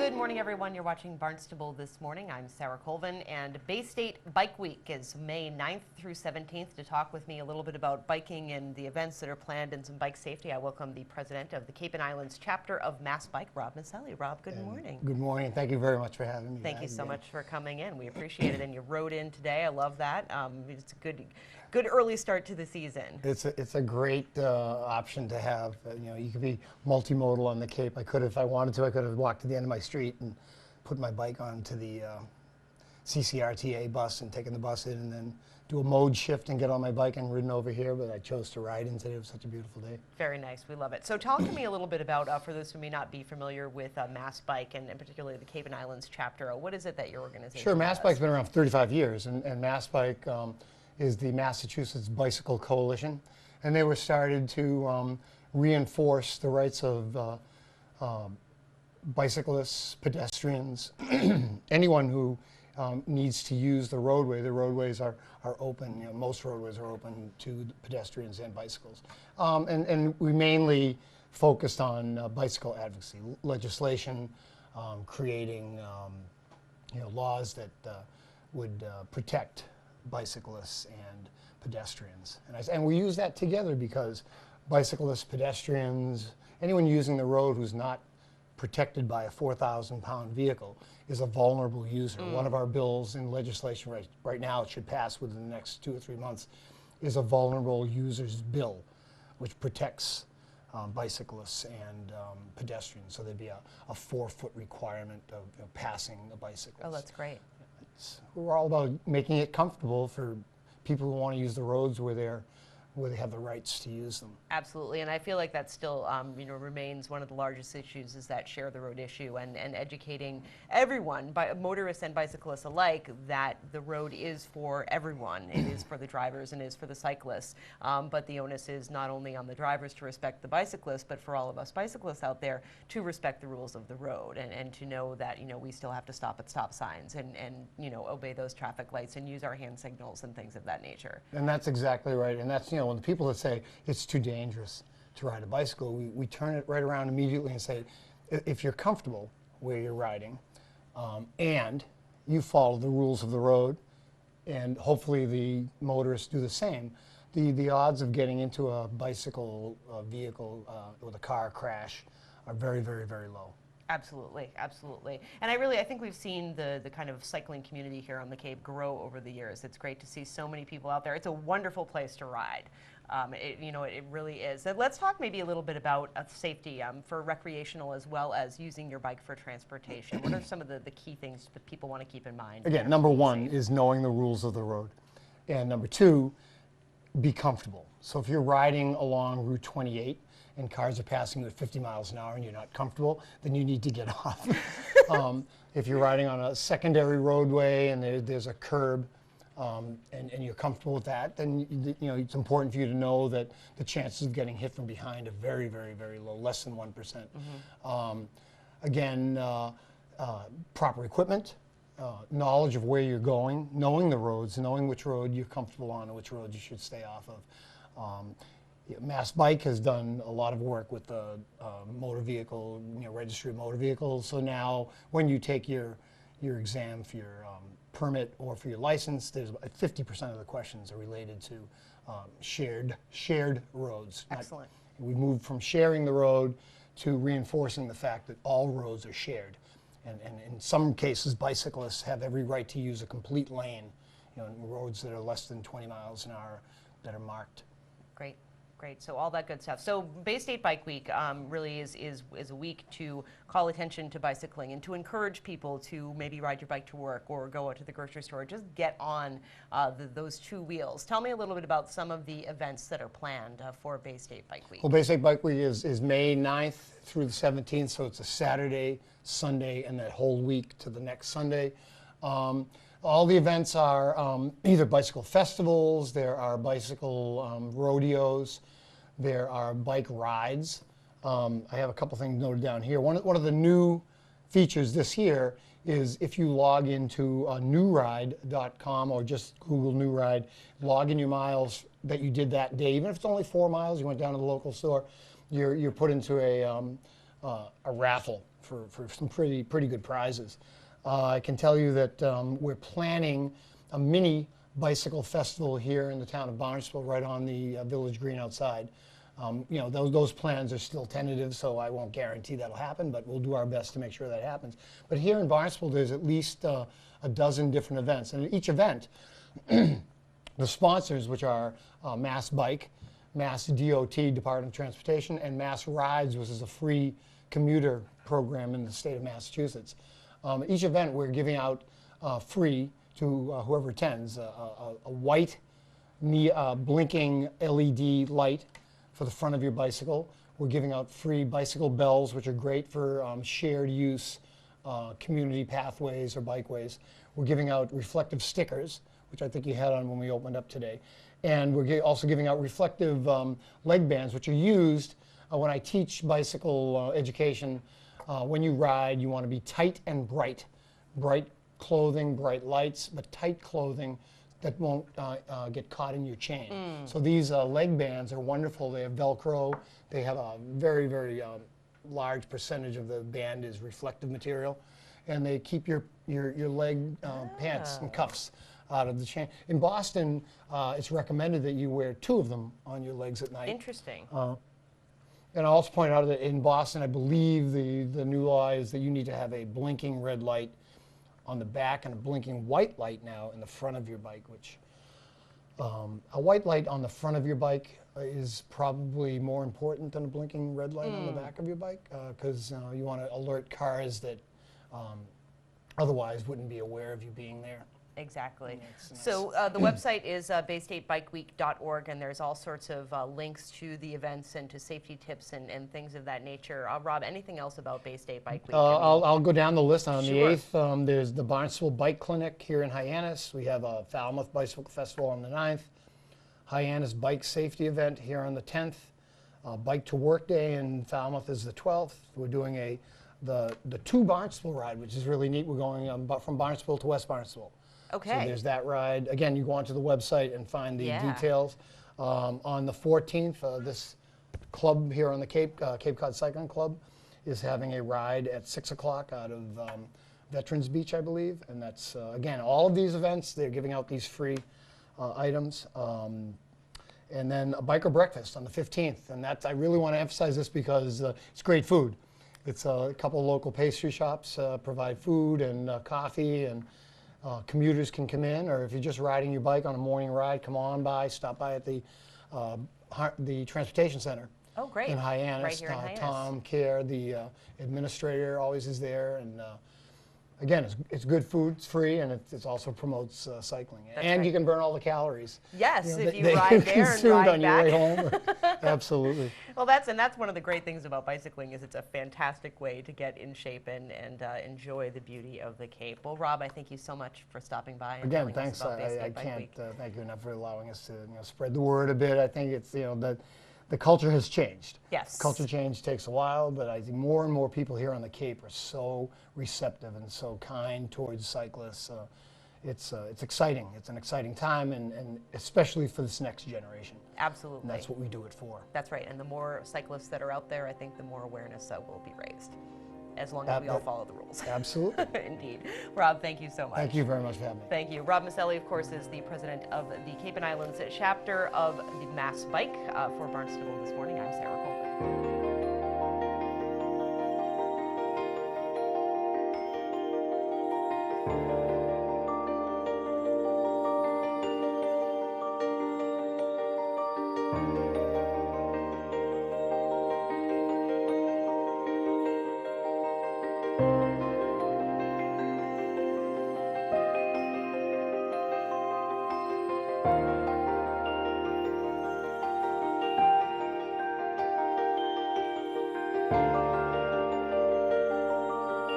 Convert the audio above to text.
Good morning, everyone. You're watching Barnstable this morning. I'm Sarah Colvin, and Bay State Bike Week is May 9th through 17th. To talk with me a little bit about biking and the events that are planned and some bike safety, I welcome the president of the Cape and Islands chapter of MassBikes, Rob Miceli. Rob, good morning. Good morning. Thank you very much for having me. Thank you so much for coming in. We appreciate it, and you rode in today. I love that. It's a good early start to the season. It's a great option to have. You could be multimodal on the Cape. I could, if I wanted to, I could have walked to the end of my street and put my bike onto the CCRTA bus and taken the bus in and then do a mode shift and get on my bike and ridden over here, but I chose to ride in today. It was such a beautiful day. Very nice. We love it. So talk to me a little bit about, for those who may not be familiar with MassBikes and particularly the Cape and Islands chapter, what is it that your organization Sure, does? MassBike's been around for 35 years, and MassBike is the Massachusetts Bicycle Coalition, and they were started to reinforce the rights of bicyclists, pedestrians, anyone who needs to use the roadway. The roadways are open. Most roadways are open to pedestrians and bicycles. And we mainly focused on bicycle advocacy, legislation, creating laws that would protect bicyclists and pedestrians. And we use that together because bicyclists, pedestrians, anyone using the road who's not protected by a 4,000-pound vehicle is a vulnerable user. One of our bills in legislation right now, it should pass within the next 2 or 3 months, is a vulnerable users bill, which protects bicyclists and pedestrians. So there'd be a 4-foot requirement of passing the bicycles. Oh, that's great. We're all about making it comfortable for people who want to use the roads where they have the rights to use them. Absolutely, and I feel like that still remains one of the largest issues, is that share the road issue, and educating everyone, motorists and bicyclists alike, that the road is for everyone. It is for the drivers and is for the cyclists, but the onus is not only on the drivers to respect the bicyclists, but for all of us bicyclists out there to respect the rules of the road, and to know that we still have to stop at stop signs and obey those traffic lights and use our hand signals and things of that nature. And that's exactly right, and that's when the people that say it's too dangerous to ride a bicycle, we turn it right around immediately and say, if you're comfortable where you're riding and you follow the rules of the road, and hopefully the motorists do the same, the odds of getting into a bicycle vehicle with a car crash are very, very, very low. Absolutely, absolutely. And I think we've seen the kind of cycling community here on the Cape grow over the years. It's great to see so many people out there. It's a wonderful place to ride. It really is. So let's talk maybe a little bit about safety for recreational as well as using your bike for transportation. What are some of the key things that people want to keep in mind? Again, number one is knowing the rules of the road. And number two, be comfortable. So if you're riding along Route 28 and cars are passing you at 50 miles an hour and you're not comfortable, then you need to get off. If you're riding on a secondary roadway and there's a curb and you're comfortable with that, then it's important for you to know that the chances of getting hit from behind are very, very, very low, less than 1%. Again, proper equipment, knowledge of where you're going, knowing the roads, knowing which road you're comfortable on and which road you should stay off of. MassBike has done a lot of work with the motor vehicle, registry of motor vehicles. So now, when you take your exam for your permit or for your license, there's 50% of the questions are related to shared roads. Excellent. We moved from sharing the road to reinforcing the fact that all roads are shared, and in some cases, bicyclists have every right to use a complete lane, roads that are less than 20 miles an hour that are marked. Great. Great, so all that good stuff. So Bay State Bike Week really is a week to call attention to bicycling and to encourage people to maybe ride your bike to work or go out to the grocery store. Just get on those two wheels. Tell me a little bit about some of the events that are planned for Bay State Bike Week. Well, Bay State Bike Week is May 9th through the 17th, so it's a Saturday, Sunday, and that whole week to the next Sunday. All the events are either bicycle festivals, there are bicycle rodeos, there are bike rides. I have a couple things noted down here. One of the new features this year is if you log into newride.com or just Google New Ride, log in your miles that you did that day. Even if it's only 4 miles, you went down to the local store, you're put into a a raffle for some pretty good prizes. I can tell you that we're planning a mini bicycle festival here in the town of Barnstable, right on the village green outside. You know, those plans are still tentative, so I won't guarantee that'll happen, but we'll do our best to make sure that happens. But here in Barnstable, there's at least a dozen different events, and at each event, the sponsors, which are MassBike, Mass DOT, Department of Transportation, and Mass Rides, which is a free commuter program in the state of Massachusetts. Each event we're giving out free to whoever attends a white blinking LED light for the front of your bicycle. We're giving out free bicycle bells, which are great for shared use community pathways or bikeways. We're giving out reflective stickers, which I think you had on when we opened up today. And we're also giving out reflective leg bands, which are used when I teach bicycle education. When you ride, you want to be tight and bright. Bright clothing, bright lights, but tight clothing that won't get caught in your chain. So these leg bands are wonderful. They have Velcro. They have a very, very large percentage of the band is reflective material. And they keep your leg pants and cuffs out of the chain. In Boston, it's recommended that you wear 2 of them on your legs at night. Interesting. And I'll also point out that in Boston, I believe the new law is that you need to have a blinking red light on the back and a blinking white light now in the front of your bike, which a white light on the front of your bike is probably more important than a blinking red light on the back of your bike, because you want to alert cars that otherwise wouldn't be aware of you being there. Exactly. Nice. So the website is baystatebikeweek.org, and there's all sorts of links to the events and to safety tips and things of that nature. Rob, anything else about Bay State Bike Week? I'll go down the list. On Sure. the 8th, there's the Barnstable Bike Clinic here in Hyannis. We have a Falmouth Bicycle Festival on the 9th. Hyannis Bike Safety Event here on the 10th. Bike to Work Day in Falmouth is the 12th. We're doing the 2 Barnstable ride, which is really neat. We're going from Barnstable to West Barnstable. Okay. So there's that ride. Again, you go onto the website and find the details. On the 14th, this club here on the Cape Cod Cycling Club is having a ride at 6 o'clock out of Veterans Beach, I believe. And that's, again, all of these events, they're giving out these free items. And then a biker breakfast on the 15th. And I really want to emphasize this because it's great food. It's a couple of local pastry shops provide food and coffee, and commuters can come in, or if you're just riding your bike on a morning ride, come on by, stop by at the transportation center. Oh, great. In Hyannis. Right here in Hyannis. Tom Kerr, the administrator, always is there. And again, it's good food, it's free, and it also promotes cycling. That's and right. you can burn all the calories. Yes, if you that ride there and consumed ride on back. your way home. Absolutely. Well, that's one of the great things about bicycling is it's a fantastic way to get in shape and enjoy the beauty of the Cape. Well, Rob, I thank you so much for stopping by and Again, telling us thanks. about Bay I State Bike can't Week. thank you enough for allowing us to spread the word a bit. I think it's that the culture has changed. Yes. Culture change takes a while, but I think more and more people here on the Cape are so receptive and so kind towards cyclists. It's exciting. It's an exciting time, and especially for this next generation. Absolutely. And that's what we do it for. That's right. And the more cyclists that are out there, I think the more awareness will be raised, as long as we all follow the rules. Absolutely. Indeed. Rob, thank you so much. Thank you very much for having me. Thank you. Rob Miceli, of course, is the president of the Cape and Islands chapter of the MassBike for Barnstable this morning. I'm Sarah Coleman.